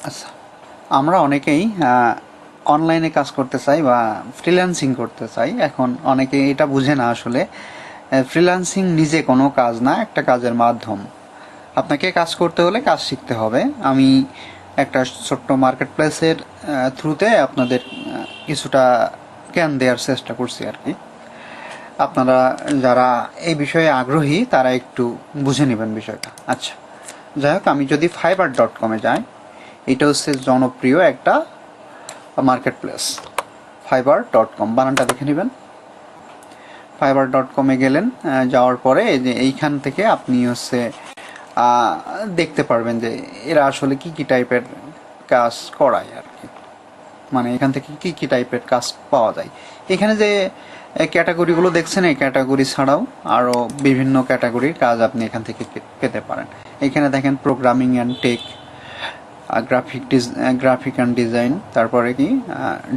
আচ্ছা, আমরা অনেকেই অনলাইনে কাজ করতে চাই বা ফ্রিল্যান্সিং করতে চাই। এখন অনেকে এটা বুঝে না আসলে ফ্রিল্যান্সিং নিজে কোনো কাজ না, একটা কাজের মাধ্যম। আপনাকে কাজ করতে হলে কাজ শিখতে হবে। আমি একটা ছোট্ট মার্কেট প্লেসের থ্রুতে আপনাদের কিছুটা জ্ঞান দেওয়ার চেষ্টা করছি আর কি। আপনারা যারা এই বিষয়ে আগ্রহী তারা একটু বুঝে নেবেন বিষয়টা। আচ্ছা, যাই হোক, আমি যদি fiverr.com-এ যাই, এটা হচ্ছে জনপ্রিয় একটা মার্কেট প্লেস। fiverr.com বানানটা দেখে নেবেন। fiverr.com-এ গেলেন, যাওয়ার পরে এই যে এইখান থেকে আপনি হচ্ছে দেখতে পারবেন যে এরা আসলে কি কি টাইপের কাজ করায় আর কি। মানে এখান থেকে কি কি টাইপের কাজ পাওয়া যায়। এখানে যে ক্যাটাগরিগুলো দেখছেন, এই ক্যাটাগরি ছাড়াও আরও বিভিন্ন ক্যাটাগরির কাজ আপনি এখান থেকে পেতে পারেন। এখানে দেখেন programming and tech, graphic and design, তারপরে কি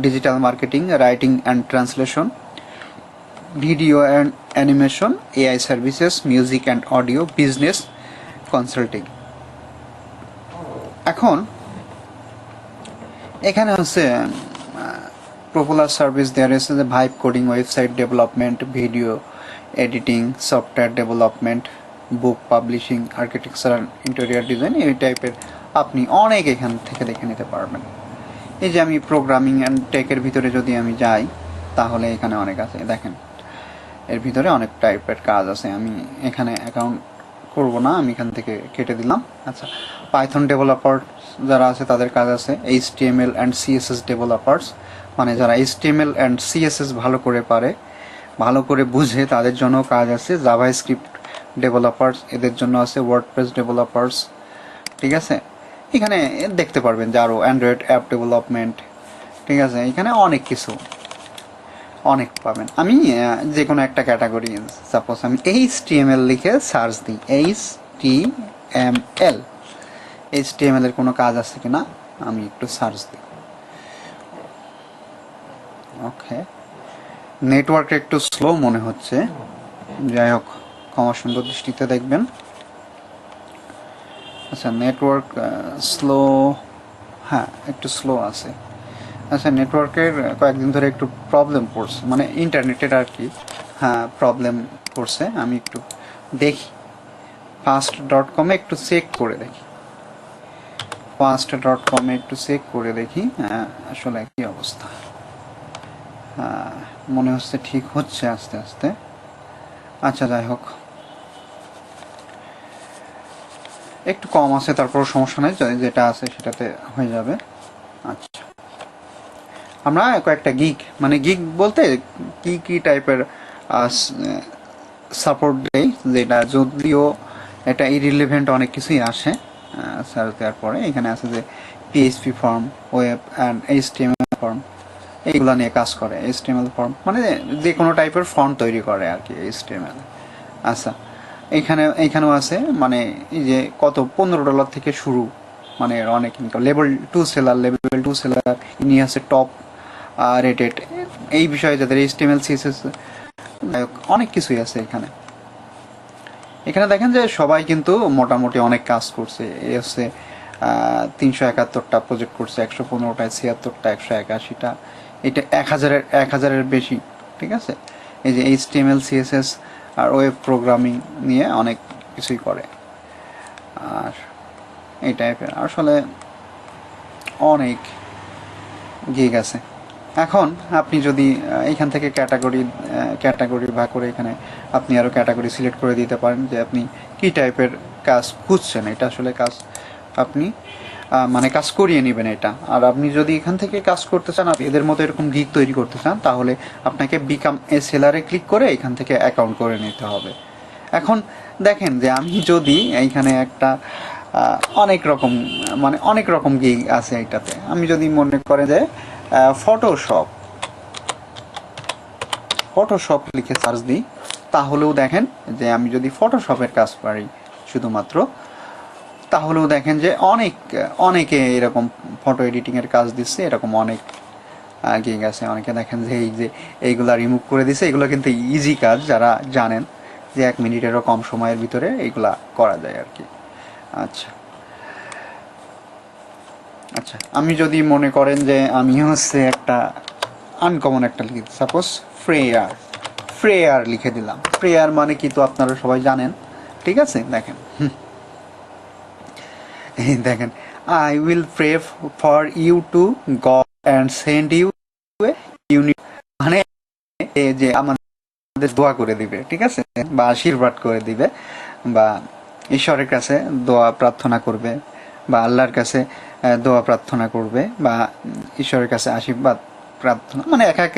digital marketing, writing and translation, video and animation, AI services, music and audio, business consulting. এখন এখানে হচ্ছে পপুলার সার্ভিস দেওয়া রয়েছে যে vibe coding, website development, video editing, software development, book publishing, architectural interior design, এই টাইপের আপনি অনেক এখান থেকে দেখে নিতে পারবেন। এই যে আমি প্রোগ্রামিং অ্যান্ড টেকের ভিতরে যদি আমি যাই, তাহলে এখানে অনেক আছে। দেখেন এর ভিতরে অনেক টাইপের কাজ আছে। আমি এখানে অ্যাকাউন্ট করব না, আমি এখান থেকে কেটে দিলাম। আচ্ছা, পাইথন ডেভেলপার যারা আছে তাদের কাজ আছে। এইচটিএমএল অ্যান্ড সিএসএস ডেভেলপার্স, মানে যারা এইচটিএমএল অ্যান্ড সিএসএস ভালো করে পারে, ভালো করে বুঝে, তাদের জন্য কাজ আছে। জাভা স্ক্রিপ্ট ডেভেলপার্স, এদের জন্য আছে। ওয়ার্ডপ্রেস ডেভেলপার্স, ঠিক আছে। এখানে দেখতে পারবেন যে আরও অ্যান্ড্রয়েড অ্যাপ ডেভেলপমেন্ট, ঠিক আছে। এখানে অনেক কিছু অনেক পাবেন। আমি যে কোনো একটা ক্যাটাগরি, সাপোজ আমি HTML লিখে সার্চ দিই, HTML এর কোনো কাজ আছে কিনা আমি একটু সার্চ দিই। ওকে, নেটওয়ার্ক একটু স্লো মনে হচ্ছে, যাই হোক ক্ষমা সুন্দর দৃষ্টিতে দেখবেন। আচ্ছা, নেটওয়ার্ক স্লো, হ্যাঁ একটু স্লো আছে। আচ্ছা, নেটওয়ার্কের কয়েকদিন ধরে একটু প্রবলেম পড়ছে, মানে ইন্টারনেটের আর কি। হ্যাঁ, প্রবলেম পড়ছে। আমি একটু দেখি, ফাস্ট.com-এ একটু চেক করে দেখি। ফাস্ট.com-এ একটু চেক করে দেখি আসলে কি অবস্থা। মনে হচ্ছে ঠিক হচ্ছে আস্তে আস্তে। আচ্ছা, যাই হোক, একটু কম আছে, তারপর সমস্যা নেই, যেটা আছে সেটাতে হয়ে যাবে। আচ্ছা, আমরা কয়েকটা গিগ, মানে গিগ বলতে কি কি টাইপের সাপোর্ট দেই, যেটা যদিও এটা ইরিলেভেন্ট অনেক কিছুই আসে সার্চ দেওয়ার পরে। এখানে আছে যে PHP form, web and HTML form, এইগুলো নিয়ে কাজ করে। এইচটিএমএল ফর্ম মানে যে কোনো টাইপের ফর্ম তৈরি করে আর কি এইচটিএমএল। আচ্ছা, এইখানেও আছে, মানে এই যে কত $15 থেকে শুরু, মানে অনেক ইনকাম। লেভেল 2 সেলার নিয়ে আছে টপ রেটেড। এই বিষয়ে যাদের HTML CSS অনেক কিছুই আছে এখানে। এখানে দেখেন যে সবাই কিন্তু মোটামুটি অনেক কাজ করছে। এই হচ্ছে 371টা প্রজেক্ট করছে, 115টায় 76টা, 181টা, এটা 1000-এর বেশি, ঠিক আছে। এই যে HTML CSS আর ওয়েব প্রোগ্রামিং নিয়ে অনেক কিছুই করে। আর এই টাইপের আসলে অনেক গিগ আছে। এখন আপনি যদি এইখান থেকে ক্যাটাগরি ভাগ করে, এখানে আপনি আরও ক্যাটাগরি সিলেক্ট করে দিতে পারেন যে আপনি কি টাইপের কাজ খুঁজছেন। এটা আসলে কাজ আপনি মানে কাজ করিয়ে নেবেন এটা। আর আপনি যদি এখান থেকে কাজ করতে চান, আপনি এদের মতো এরকম গিগ তৈরি করতে চান, তাহলে আপনাকে বিকাম এ সেলারে ক্লিক করে এখান থেকে অ্যাকাউন্ট করে নিতে হবে। এখন দেখেন যে আমি যদি এইখানে একটা অনেক রকম গিগ আছে এইটাতে। আমি যদি মনে করেন যে ফটোশপ লিখে সার্চ দিই, তাহলেও দেখেন যে আমি যদি ফটোশপের কাজ পারি শুধুমাত্র, তাহলেও দেখেন যে অনেকে এরকম ফটো এডিটিংয়ের কাজ দিচ্ছে। এরকম অনেক গিগ আছে। অনেকে দেখেন যে এইগুলা রিমুভ করে দিছে। এগুলো কিন্তু ইজি কাজ, যারা জানেন যে 1 মিনিটেরও কম সময়ের ভিতরে এইগুলা করা যায় আর কি। আচ্ছা, আচ্ছা, আমি যদি মনে করেন যে আমি হচ্ছে একটা আনকমন একটা লিখি, সাপোজ ফ্রেয়ার, ফ্রেয়ার লিখে দিলাম। ফ্রেয়ার মানে কি তো আপনারা সবাই জানেন, ঠিক আছে। দেখেন, এই দেখেন, I will pray for you to God and send you unit, মানে এই যে আমাদের দোয়া করে দিবে, ঠিক আছে, বা আশীর্বাদ করে দিবে, বা ঈশ্বরের কাছে দোয়া প্রার্থনা করবে, বা আল্লাহর কাছে দোয়া প্রার্থনা করবে, বা ঈশ্বরের কাছে আশীর্বাদ প্রার্থনা, মানে এক এক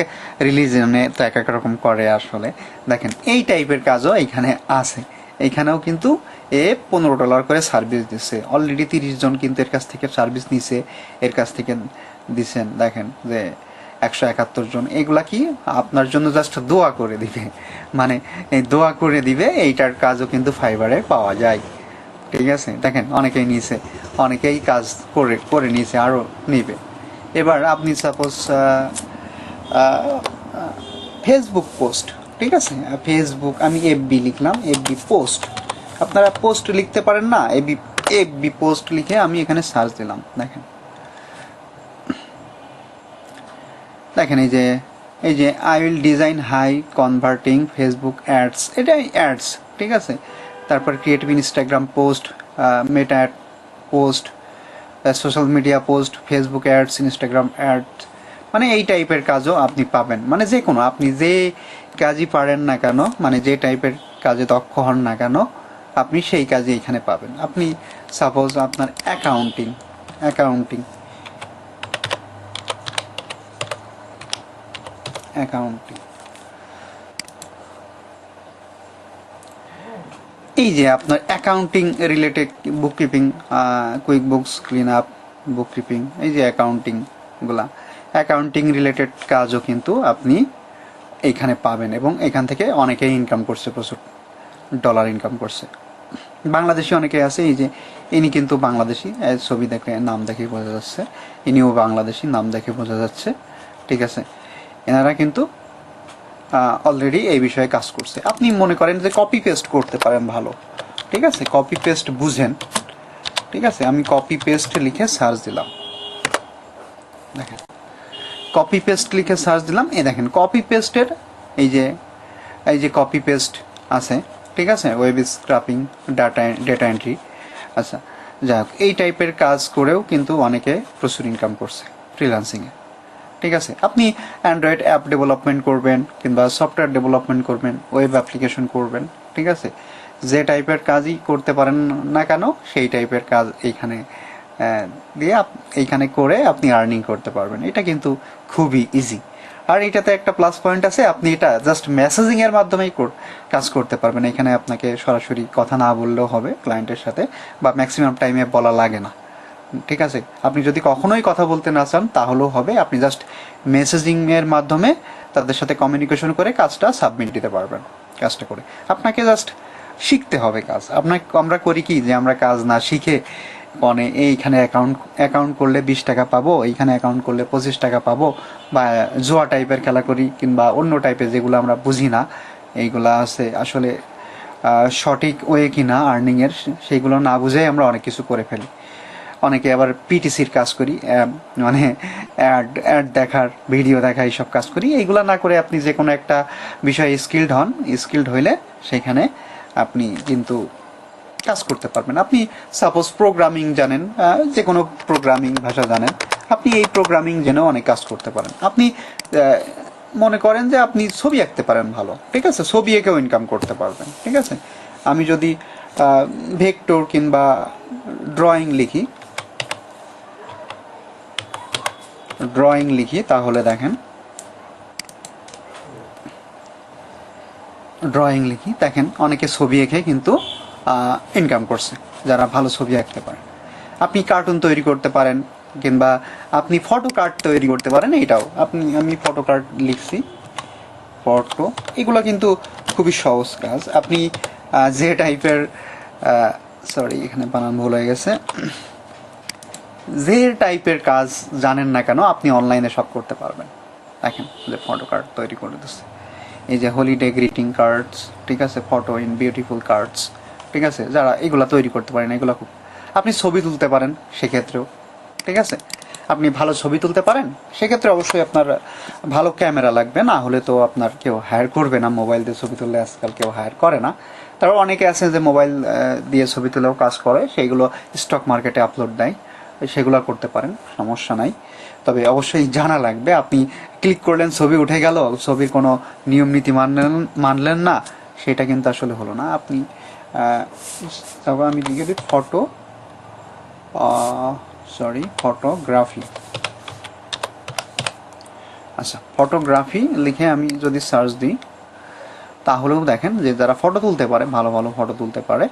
রিলিজনে তো এক এক রকম করে আসলে। দেখেন এই টাইপের কাজও এখানে আছে। এখানেও কিন্তু এ $15 করে সার্ভিস দিচ্ছে। অলরেডি 30 জন কিন্তু এর কাছ থেকে সার্ভিস নিছে, এর কাছ থেকে দিছেন। দেখেন যে 171 জন, এগুলা কি আপনার জন্য জাস্ট দোয়া করে দিবে, মানে এই দোয়া করে দিবে। এইটার কাজও কিন্তু ফাইবারে পাওয়া যায়, ঠিক আছে। দেখেন অনেকেই নিয়েছে, অনেকেই কাজ করে করে নিয়েছে, আরও নিবে। এবার আপনি সাপোজ ফেসবুক পোস্ট, ঠিক আছে, ফেসবুক, আমি এফবি লিখলাম, এফবি পোস্ট। আপনারা পোস্ট লিখতে পারেন না, এফবি, এফবি পোস্ট লিখে আমি এখানে সার্চ দিলাম। দেখেন, দেখেন এই যে I will design high converting Facebook ads, এটাই অ্যাডস, ঠিক আছে। তারপর creative Instagram post, Meta ad post, social media post, Facebook ads, Instagram ad, মানে এই টাইপের কাজও আপনি পাবেন। মানে যে কোনো, আপনি যে কাজই পারেন না কেন, মানে যে টাইপের কাজে দক্ষ হন না কেন, আপনি সেই কাজই এখানে পাবেন। আপনি সাপোজ আপনার অ্যাকাউন্টিং, অ্যাকাউন্টিং, অ্যাকাউন্টিং, এই যে আপনার অ্যাকাউন্টিং রিলেটেড বুক keeping, quick books, clean up, বুক কিপিং, এই যে অ্যাকাউন্টিংগুলা, অ্যাকাউন্টিং রিলেটেড কাজও কিন্তু আপনি এইখানে পাবেন। এবং এখান থেকে অনেকেই ইনকাম করছে, প্রচুর ডলার ইনকাম করছে। বাংলাদেশি অনেকে আছে, এই যে ইনি কিন্তু বাংলাদেশি, ছবি দেখে নাম দেখে বোঝা যাচ্ছে, ইনিও বাংলাদেশি, নাম দেখে বোঝা যাচ্ছে, ঠিক আছে। এনারা কিন্তু অলরেডি এই বিষয়ে কাজ করছে। আপনি মনে করেন যে কপি পেস্ট করতে পারেন ভালো, ঠিক আছে, কপি পেস্ট বুঝেন, ঠিক আছে। আমি কপি পেস্ট লিখে সার্চ দিলাম, দেখেন কপি পেস্ট লিখে সার্চ দিলাম, এই দেখেন কপি পেস্টের এই যে কপি পেস্ট আছে, ঠিক আছে, ওয়েব স্ক্রাপিং, ডেটা এন্ট্রি, আচ্ছা যাই হোক, এই টাইপের কাজ করেও কিন্তু অনেকে প্রচুর ইনকাম করছে ফ্রিল্যান্সিংয়ে, ঠিক আছে। আপনি অ্যান্ড্রয়েড অ্যাপ ডেভেলপমেন্ট করবেন, কিংবা সফটওয়্যার ডেভেলপমেন্ট করবেন, ওয়েব অ্যাপ্লিকেশন করবেন, ঠিক আছে, যে টাইপের কাজই করতে পারেন না কেন, সেই টাইপের কাজ এইখানে দিয়ে এইখানে করে আপনি আর্নিং করতে পারবেন। এটা কিন্তু খুবই ইজি। আর এটাতে একটা প্লাস পয়েন্ট আছে, আপনি এটা জাস্ট মেসেজিং এর মাধ্যমেই কাজ করতে পারবেন। এখানে আপনাকে সরাসরি কথা না বললেও হবে ক্লায়েন্টের সাথে, বা ম্যাক্সিমাম টাইমে বলা লাগে না, ঠিক আছে। আপনি যদি কখনোই কথা বলতে না চান তাহলেও হবে, আপনি জাস্ট মেসেজিং এর মাধ্যমে তাদের সাথে কমিউনিকেশন করে কাজটা সাবমিট দিতে পারবেন। কাজটা করে আপনাকে জাস্ট শিখতে হবে কাজ। আমরা করি কি, যে আমরা কাজ না শিখে মানে এইখানে অ্যাকাউন্ট করলে 20 টাকা পাবো, এইখানে অ্যাকাউন্ট করলে 25 টাকা পাবো, বা জুয়া টাইপের খেলা করি, কিংবা অন্য টাইপের যেগুলো আমরা বুঝি না, এইগুলা আছে আসলে সঠিক ওয়ে কিনা আর্নিংয়ের, সেইগুলো না বুঝে আমরা অনেক কিছু করে ফেলি। অনেকে আবার পিটিসির কাজ করি, মানে অ্যাড দেখার, ভিডিও দেখা, এইসব কাজ করি। এইগুলো না করে আপনি যে কোনো একটা বিষয়ে স্কিল্ড হন, স্কিল্ড হইলে সেখানে আপনি কিন্তু কাজ করতে পারবেন। আপনি সাপোজ প্রোগ্রামিং জানেন, যে কোনো প্রোগ্রামিং ভাষা জানেন, আপনি এই প্রোগ্রামিং জেনেও অনেক কাজ করতে পারেন। আপনি মনে করেন যে আপনি ছবি আঁকতে পারেন ভালো, ঠিক আছে, ছবি এঁকেও ইনকাম করতে পারবেন, ঠিক আছে। আমি যদি ভেক্টর কিংবা ড্রয়িং লিখি তাহলে দেখেন, অনেকে ছবি এঁকে কিন্তু ইনকাম করছে, যারা ভালো ছবি আঁকতে পারে। আপনি কার্টুন তৈরি করতে পারেন, কিংবা আপনি ফটো কার্ড তৈরি করতে পারেন। এইটাও আমি ফটো কার্ড লিখছি, ফটো, এগুলো কিন্তু খুবই সহজ কাজ। আপনি যে টাইপের, সরি এখানে বানান ভুল হয়ে গেছে, যে টাইপের কাজ জানেন না কেন আপনি অনলাইনে সব করতে পারবেন। দেখেন যে ফটো কার্ড তৈরি করে দিচ্ছে, এই যে হলিডে গ্রিটিং কার্ডস, ঠিক আছে, ফটো ইন বিউটিফুল কার্ডস, ঠিক আছে। যারা এগুলা তৈরি করতে পারেন, এগুলো খুব, আপনি ছবি তুলতে পারেন সেক্ষেত্রেও, ঠিক আছে। আপনি ভালো ছবি তুলতে পারেন, সেক্ষেত্রে অবশ্যই আপনার ভালো ক্যামেরা লাগবে, না হলে তো আপনার কেউ হায়ার করবে না। মোবাইল দিয়ে ছবি তুললে আজকাল কেউ হায়ার করে না। তারপর অনেকে আছে যে মোবাইল দিয়ে ছবি তুলেও কাজ করে, সেইগুলো স্টক মার্কেটে আপলোড দেয়, সেগুলো করতে পারেন, সমস্যা নাই। তবে অবশ্যই জানা লাগবে, আপনি ক্লিক করলেন ছবি উঠে গেল, ছবির কোনো নিয়ম নীতি মানলেন না, সেটা কিন্তু আসলে হলো না। আপনি তারপর আমি লিখে দিই ফটোগ্রাফি। আচ্ছা, ফটোগ্রাফি লিখে আমি যদি সার্চ দিই, তাহলেও দেখেন যে যারা ফটো তুলতে পারে, ভালো ভালো ফটো তুলতে পারে,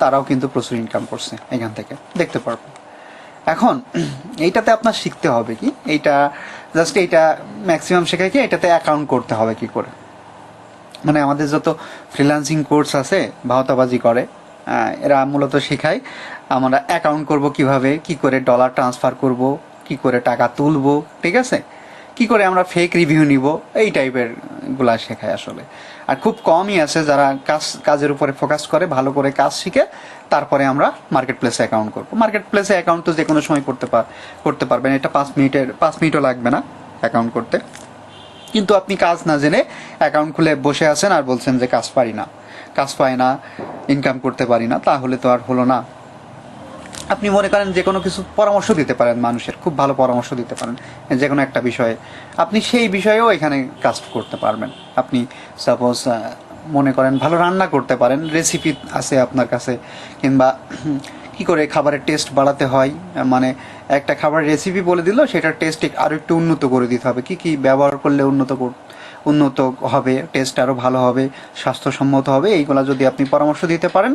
তারাও কিন্তু প্রচুর ইনকাম করছে এখান থেকে, দেখতে পারবেন। এখন এইটাতে আপনার শিখতে হবে কি, এইটা ম্যাক্সিমাম শেখায় কি, এটাতে অ্যাকাউন্ট করতে হবে কি করে। মানে আমাদের যত ফ্রিল্যান্সিং কোর্স আছে, ভাওতাবাজি করে, এরা মূলত শেখায় আমরা অ্যাকাউন্ট করব কিভাবে, কি করে ডলার ট্রান্সফার করব, কি করে টাকা তুলবো, ঠিক আছে, কি করে আমরা ফেক রিভিউ নিব, এই টাইপের গুলা শেখায় আসলে। আর খুব কমই আছে যারা কাজের উপরে ফোকাস করে, ভালো করে কাজ শিখে তারপরে আমরা মার্কেট প্লেসে অ্যাকাউন্ট করবো। মার্কেট প্লেসে অ্যাকাউন্ট তো যে কোনো সময় করতে পারবেন, এটা 5 মিনিটও লাগবে না অ্যাকাউন্ট করতে। কিন্তু আপনি কাজ না জেনে অ্যাকাউন্ট খুলে বসে আছেন আর বলছেন যে কাজ পাই না, ইনকাম করতে পারি না, তাহলে তো আর হলো না। আপনি মনে করেন যে কোনো কিছু পরামর্শ দিতে পারেন, মানুষের খুব ভালো পরামর্শ দিতে পারেন যে কোনো একটা বিষয়ে, আপনি সেই বিষয়েও এখানে কাজ করতে পারবেন। আপনি সাপোজ মনে করেন ভালো রান্না করতে পারেন, রেসিপি আছে আপনার কাছে, কিংবা কি করে খাবারের টেস্ট বাড়াতে হয়, মানে একটা খাবারের রেসিপি বলে দিল, সেটার টেস্ট আরও একটু উন্নত করে দিতে হবে, কি ব্যবহার করলে উন্নত হবে, টেস্ট আরও ভালো হবে, স্বাস্থ্যসম্মত হবে, এইগুলা যদি আপনি পরামর্শ দিতে পারেন।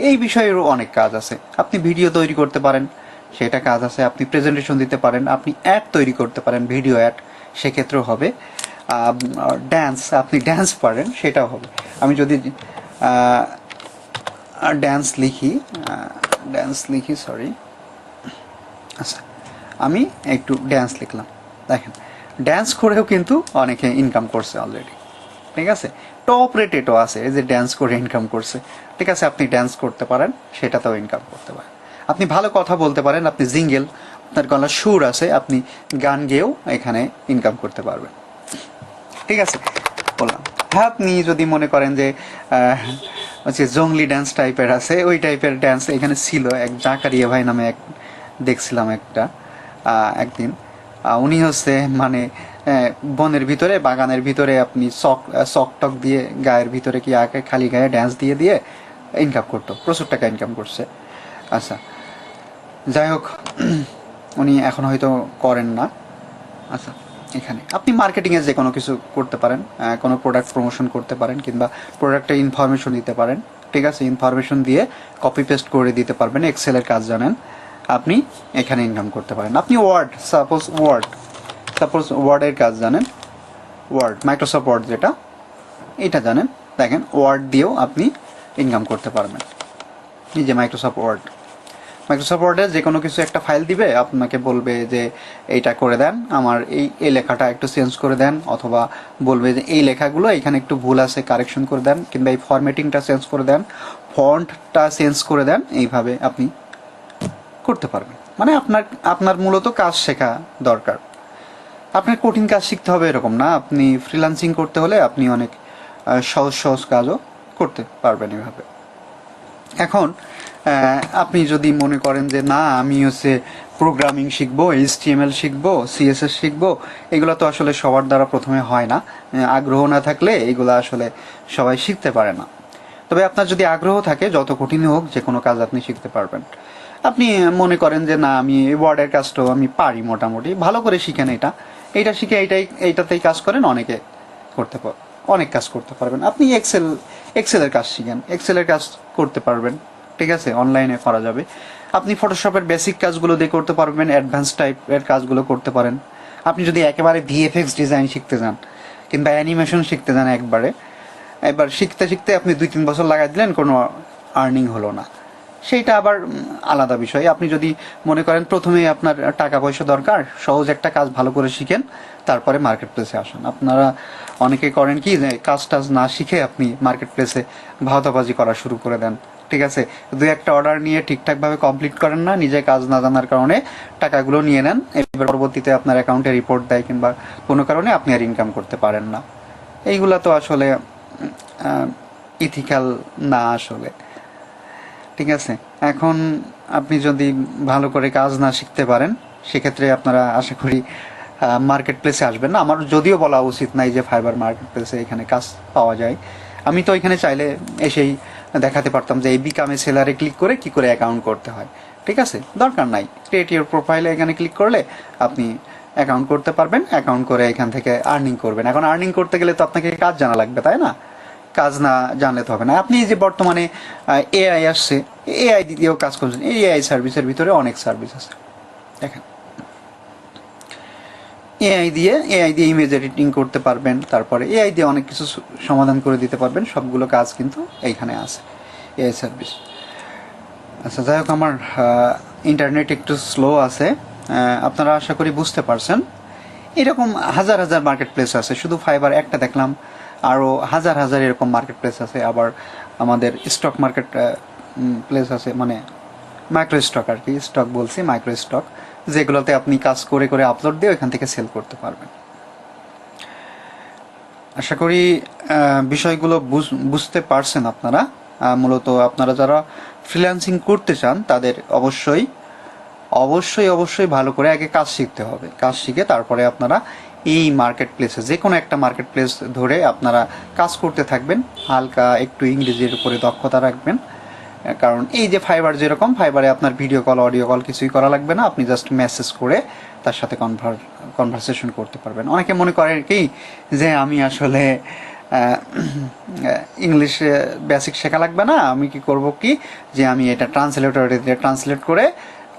এই বিষয়েরও অনেক কাজ আছে। আপনি ভিডিও তৈরি করতে পারেন, সেটা কাজ আছে। আপনি প্রেজেন্টেশন দিতে পারেন, আপনি অ্যাড তৈরি করতে পারেন, ভিডিও অ্যাড, সেক্ষেত্রেও হবে। আপনি ড্যান্স পারেন, সেটাও হবে। আমি যদি ড্যান্স লিখি, সরি, আচ্ছা, আমি একটু ড্যান্স লিখলাম, দেখেন ড্যান্স করেও কিন্তু অনেকে ইনকাম করছে অলরেডি, ঠিক আছে। টপ রেটেডও আছে এই যে ড্যান্স করে ইনকাম করছে, ঠিক আছে। আপনি ড্যান্স করতে পারেন, সেটাতেও ইনকাম করতে পারেন। আপনি ভালো কথা বলতে পারেন, আপনি জিঙ্গেল, আপনার গলার সুর আছে, আপনি গান গেয়েও এখানে ইনকাম করতে পারবেন, ঠিক আছে। বললাম হ্যাঁ, আপনি যদি মনে করেন যে হচ্ছে জঙ্গলি ড্যান্স টাইপের আছে, ওই টাইপের ড্যান্স এখানে ছিল। এক জাকারিয়া ভাই নামে দেখছিলাম একদিন, উনি হচ্ছে মানে বনের ভিতরে, বাগানের ভিতরে আপনি চক টক দিয়ে গায়ের ভিতরে কি আগে খালি গায়ে ড্যান্স দিয়ে ইনকাম করতো, প্রচুর টাকা ইনকাম করছে। আচ্ছা, যাই হোক, উনি এখন হয়তো করেন না। আচ্ছা, এখানে আপনি মার্কেটিংয়ে যে কোনো কিছু করতে পারেন, কোনো প্রোডাক্ট প্রমোশন করতে পারেন, কিংবা প্রোডাক্টের ইনফরমেশন দিতে পারেন, ঠিক আছে। ইনফরমেশন দিয়ে কপি পেস্ট করে দিতে পারবেন, এক্সেলের কাজ জানেন, আপনি এখানে ইনকাম করতে পারেন। আপনি সাপোজ ওয়ার্ডের কাজ জানেন, মাইক্রোসফট ওয়ার্ড যেটা, এটা জানেন, দেখেন ওয়ার্ড দিয়েও আপনি ইনকাম করতে পারবেন। এই যে মাইক্রোসফট ওয়ার্ডে যে কোনো কিছু একটা ফাইল দিবে, আপনাকে বলবে যে এইটা করে দেন, আমার এই লেখাটা একটু চেঞ্জ করে দেন, অথবা বলবে যে এই লেখাগুলো এখানে একটু ভুল আছে, কারেকশন করে দেন, কিংবা এই ফরম্যাটিংটা চেঞ্জ করে দেন, ফন্টটা চেঞ্জ করে দেন, এইভাবে আপনি করতে পারবেন। মানে আপনার মূলত কাজ শেখা দরকার। আপনার কঠিন কাজ শিখতে হবে এরকম না। আপনি ফ্রিল্যান্সিং করতে হলে আপনি অনেক সহজ কাজও করতে পারবেন এভাবে। এখন আপনি যদি মনে করেন যে না, আমি হচ্ছে প্রোগ্রামিং শিখবো, HTML শিখবো, CSS শিখবো, এগুলো তো আসলে সবার দ্বারা প্রথমে হয় না। আগ্রহ না থাকলে এগুলো আসলে সবাই শিখতে পারে না। তবে আপনার যদি আগ্রহ থাকে, যত কঠিন হোক যে কোনো কাজ আপনি শিখতে পারবেন। আপনি মনে করেন যে না, আমি ওয়ার্ডের কাজটাও আমি পারি মোটামুটি ভালো করে, শিখেন এইটা শিখে এইটাতেই কাজ করেন, অনেক কাজ করতে পারবেন। আপনি এক্সেলের কাজ শিখেন, এক্সেলের কাজ করতে পারবেন, ঠিক আছে, অনলাইনে করা যাবে। আপনি ফটোশপের বেসিক কাজগুলো দিয়ে করতে পারবেন, অ্যাডভান্স টাইপের কাজগুলো করতে পারেন। আপনি যদি একেবারে VFX ডিজাইন শিখতে যান, কিংবা অ্যানিমেশন শিখতে যান, একবার শিখতে আপনি 2-3 বছর লাগাই দিলেন, কোনো আর্নিং হলো না, সেইটা আবার আলাদা বিষয়। আপনি যদি মনে করেন প্রথমেই আপনার টাকা পয়সা দরকার, সহজ একটা কাজ ভালো করে শিখেন, তারপরে মার্কেট প্লেসে আসুন। আপনারা অনেকে করেন কি, যে কাজ না শিখে আপনি মার্কেট প্লেসে ভাওতাবাজি করা শুরু করে দেন, ঠিক আছে, দুই একটা অর্ডার নিয়ে ঠিকঠাকভাবে কমপ্লিট করেন না, নিজে কাজ না জানার কারণে টাকাগুলো নিয়ে নেন, এবার পরবর্তীতে আপনার অ্যাকাউন্টে রিপোর্ট দেয় কিংবা কোনো কারণে আপনি আর ইনকাম করতে পারেন না। এইগুলা তো আসলে ইথিক্যাল না আসলে। ঠিক আছে, এখন আপনি যদি ভালো করে কাজ না শিখতে পারেন, সেক্ষেত্রে আপনারা আশা করি মার্কেট প্লেসে আসবেন না। আমার যদিও বলা উচিত নাই যে ফাইবার মার্কেট প্লেসে এখানে কাজ পাওয়া যায়, আমি তো এখানে চাইলে এসেই দেখাতে পারতাম যে এই বিকামে সেলারে ক্লিক করে কি করে অ্যাকাউন্ট করতে হয়। ঠিক আছে, দরকার নাই, ক্রিয়েট ইউর প্রোফাইলে এখানে ক্লিক করলে আপনি অ্যাকাউন্ট করতে পারবেন, অ্যাকাউন্ট করে এখান থেকে আর্নিং করবেন। এখন আর্নিং করতে গেলে তো আপনাকে কাজ জানা লাগবে, তাই না? কাজ না জানলে তো হবে না। আপনি যে বর্তমানে এআই আসছে, এআই দিয়েও কাজ করছেন, এই এআই সার্ভিসের ভিতরে অনেক সার্ভিস আছে। দেখেন, এআই দিয়ে ইমেজ এডিটিং করতে পারবেন, তারপরে এআই দিয়ে অনেক কিছু সমাধান করে দিতে পারবেন। সবগুলো কাজ কিন্তু এইখানে আছে, এআই সার্ভিস। আচ্ছা, যাই হোক, আমার ইন্টারনেট একটু স্লো আছে, আপনারা আশা করি বুঝতে পারছেন। এরকম হাজার হাজার মার্কেট প্লেস আছে, শুধু ফাইবার একটা দেখলাম, আরও হাজার হাজার এরকম মার্কেট প্লেস আছে। আবার আমাদের স্টক মার্কেট প্লেস আছে, মানে মাইক্রো স্টক আর কি, স্টক বলছি, মাইক্রো স্টক, যেগুলোতে আপনি কাজ করে করে আপলোড দিয়ে ওইখান থেকে সেল করতে পারবেন। আশা করি বিষয়গুলো বুঝতে পারছেন আপনারা। মূলত আপনারা যারা ফ্রিল্যান্সিং করতে চান তাদের অবশ্যই অবশ্যই অবশ্যই ভালো করে আগে কাজ শিখতে হবে। কাজ শিখে তারপরে আপনারা এই মার্কেট প্লেসে যে কোনো একটা মার্কেট প্লেস ধরে আপনারা কাজ করতে থাকবেন। হালকা একটু ইংরেজির উপরে দক্ষতা রাখবেন, কারণ এই যে ফাইবার, যেরকম ফাইবারে আপনার ভিডিও কল, অডিও কল কিছুই করা লাগবে না, আপনি জাস্ট মেসেজ করে তার সাথে কনভারসেশন করতে পারবেন। অনেকে মনে করে কি যে আমি আসলে ইংলিশে বেসিক শেখা লাগবে না, আমি কি করব কি যে আমি এটা ট্রান্সলেটরে দিয়ে ট্রান্সলেট করে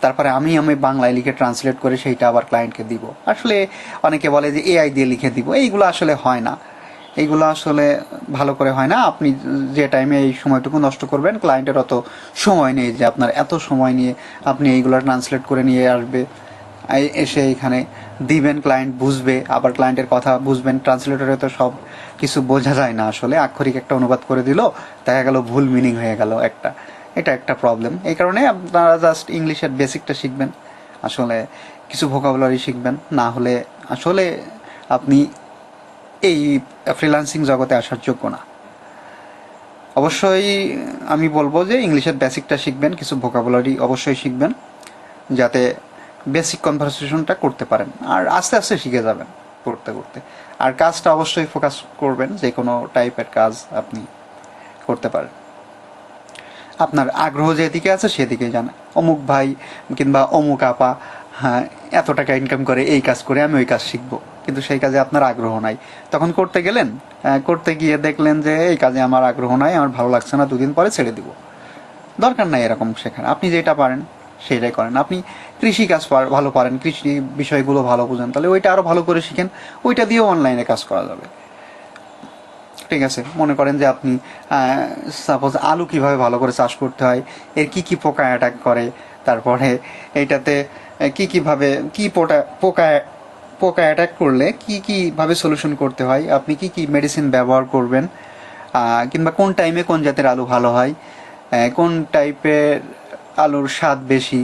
তারপরে আমি বাংলায় লিখে ট্রান্সলেট করে সেইটা আবার ক্লায়েন্টকে দিব। আসলে অনেকে বলে যে এআই দিয়ে লিখে দিব, এইগুলো আসলে হয় না, এইগুলো আসলে ভালো করে হয় না। আপনি যে টাইমে এই সময়টুকু নষ্ট করবেন, ক্লায়েন্টের অত সময় নেই যে আপনার এত সময় নিয়ে আপনি এইগুলো ট্রান্সলেট করে নিয়ে আসবে, এসে এখানে দিবেন, ক্লায়েন্ট বুঝবে, আবার ক্লায়েন্টের কথা বুঝবেন। ট্রান্সলেটরে তো সব কিছু বোঝা যায় না আসলে, আক্ষরিক একটা অনুবাদ করে দিল, দেখা গেল ভুল মিনিং হয়ে গেল একটা, এটা একটা প্রবলেম। এই কারণে আপনারা জাস্ট ইংলিশের বেসিকটা শিখবেন, আসলে কিছু ভোকাবুলারি শিখবেন, না হলে আসলে আপনি এই ফ্রিল্যান্সিং জগতে আসার যোগ্য না। অবশ্যই আমি বলবো যে ইংলিশের বেসিকটা শিখবেন, কিছু ভোকাবুলারি অবশ্যই শিখবেন, যাতে বেসিক কনভারসেশনটা করতে পারেন, আর আস্তে আস্তে শিখে যাবেন করতে করতে। আর কাজটা অবশ্যই ফোকাস করবেন, যে কোনো টাইপের কাজ আপনি করতে পারেন, আপনার আগ্রহ যেদিকে আছে সেদিকেই যান। অমুক ভাই কিংবা অমুক আপা হ্যাঁ এত টাকা ইনকাম করে এই কাজ করে, আমি ওই কাজ শিখবো, কিন্তু সেই কাজে আপনার আগ্রহ নাই, তখন করতে গেলেন, করতে গিয়ে দেখলেন যে এই কাজে আমার আগ্রহ নাই, আমার ভালো লাগছে না, দুদিন পরে ছেড়ে দিব। দরকার নাই এরকম শেখার, আপনি যেটা পারেন সেইটাই করেন। আপনি কৃষি কাজ ভালো পারেন, কৃষি বিষয়গুলো ভালো বুঝেন, তাহলে ওইটা আরও ভালো করে শিখেন, ওইটা দিয়েও অনলাইনে কাজ করা যাবে। ঠিক আছে, মনে করেন যে আপনি সাপোজ আলু কিভাবে ভালো করে চাষ করতে হয়, এর কি কি পোকা অ্যাটাক করে, তারপরে এইটাতে কি কিভাবে কি পোকা পোকা অ্যাটাক করলে কি কিভাবে সলিউশন করতে হয়, আপনি কি কি মেডিসিন ব্যবহার করবেন, কিংবা কোন টাইমে কোন জাতের আলু ভালো হয়, কোন টাইপের আলুর স্বাদ বেশি,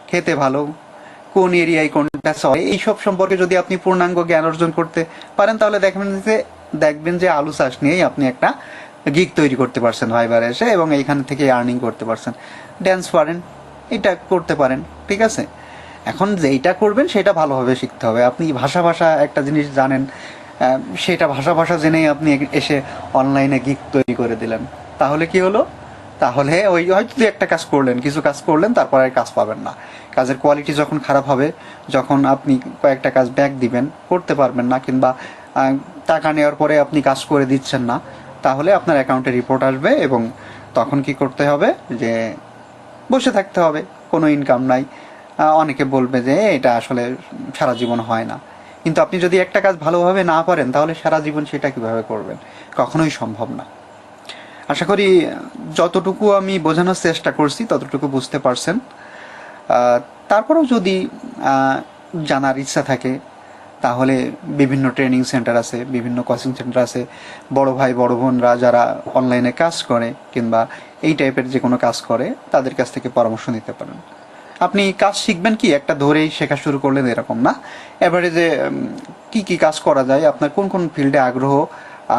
খেতে ভালো, কোন এরিয়ায় কোনটা হয়, এইসব সম্পর্কে যদি আপনি পূর্ণাঙ্গ জ্ঞান অর্জন করতে পারেন, তাহলে দেখবেন যে আলু চাষ নিয়েই আপনি একটা গিগ তৈরি করতে পারছেন ফাইবারে এসে, এবং এইখান থেকে আর্নিং করতে পারছেন। ড্যান্স পারেন, এটা করতে পারেন। ঠিক আছে, এখন যেইটা করবেন সেটা ভালোভাবে শিখতে হবে। আপনি ভাষা একটা জিনিস জানেন, সেটা ভাষা জেনেই আপনি এসে অনলাইনে গিগ তৈরি করে দিলেন, তাহলে কি হলো? তাহলে ওই হয়তো একটা কাজ করলেন, কিছু কাজ করলেন, তারপরে আর কাজ পাবেন না। কাজের কোয়ালিটি যখন খারাপ হবে, যখন আপনি কয়েকটা কাজ ব্যাক দিবেন, করতে পারবেন না, কিংবা টাকা নেওয়ার পরে আপনি কাজ করে দিচ্ছেন না, তাহলে আপনার অ্যাকাউন্টে রিপোর্ট আসবে, এবং তখন কি করতে হবে যে বসে থাকতে হবে, কোনো ইনকাম নাই। অনেকে বলবে যে এটা আসলে সারা জীবন হয় না, কিন্তু আপনি যদি একটা কাজ ভালোভাবে না পারেন, তাহলে সারা জীবন সেটা কিভাবে করবেন? কখনোই সম্ভব না। আশা করি যতটুকু আমি বোঝানোর চেষ্টা করছি ততটুকু বুঝতে পারছেন। তারপরেও যদি জানার ইচ্ছা থাকে, তাহলে বিভিন্ন ট্রেনিং সেন্টার আছে, বিভিন্ন কোচিং সেন্টার আছে, বড় ভাই বড় বোনরা যারা অনলাইনে কাজ করে কিংবা এই টাইপের যে কোনো কাজ করে তাদের কাছ থেকে পরামর্শ নিতে পারেন। আপনি কাজ শিখবেন কি একটা ধরেই শেখা শুরু করলেন এরকম না, এবারে যে কি কি কাজ করা যায়, আপনার কোন কোন ফিল্ডে আগ্রহ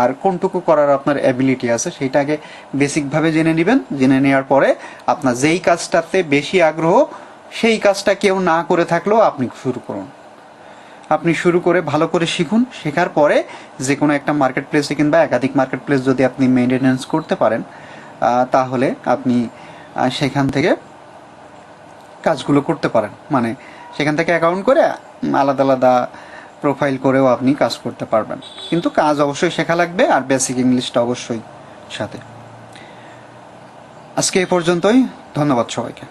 আর কোনটুকু করার আপনার অ্যাবিলিটি আছে সেটা আগে বেসিকভাবে জেনে নেবেন। জেনে নেওয়ার পরে আপনার যেই কাজটাতে বেশি আগ্রহ সেই কাজটা কেউ না করে থাকলেও আপনি শুরু করুন। আপনি শুরু করে ভালো করে শিখুন, শেখার পরে যে কোনো একটা মার্কেট প্লেসে কিংবা একাধিক মার্কেট প্লেস যদি আপনি মেনটেনেন্স করতে পারেন তাহলে আপনি সেখান থেকে কাজগুলো করতে পারেন। মানে সেখান থেকে অ্যাকাউন্ট করে আলাদা আলাদা প্রোফাইল করেও আপনি কাজ করতে পারবেন, কিন্তু কাজ অবশ্যই শেখা লাগবে আর বেসিক ইংলিশটা অবশ্যই সাথে। আজকে এই পর্যন্তই, ধন্যবাদ সবাইকে।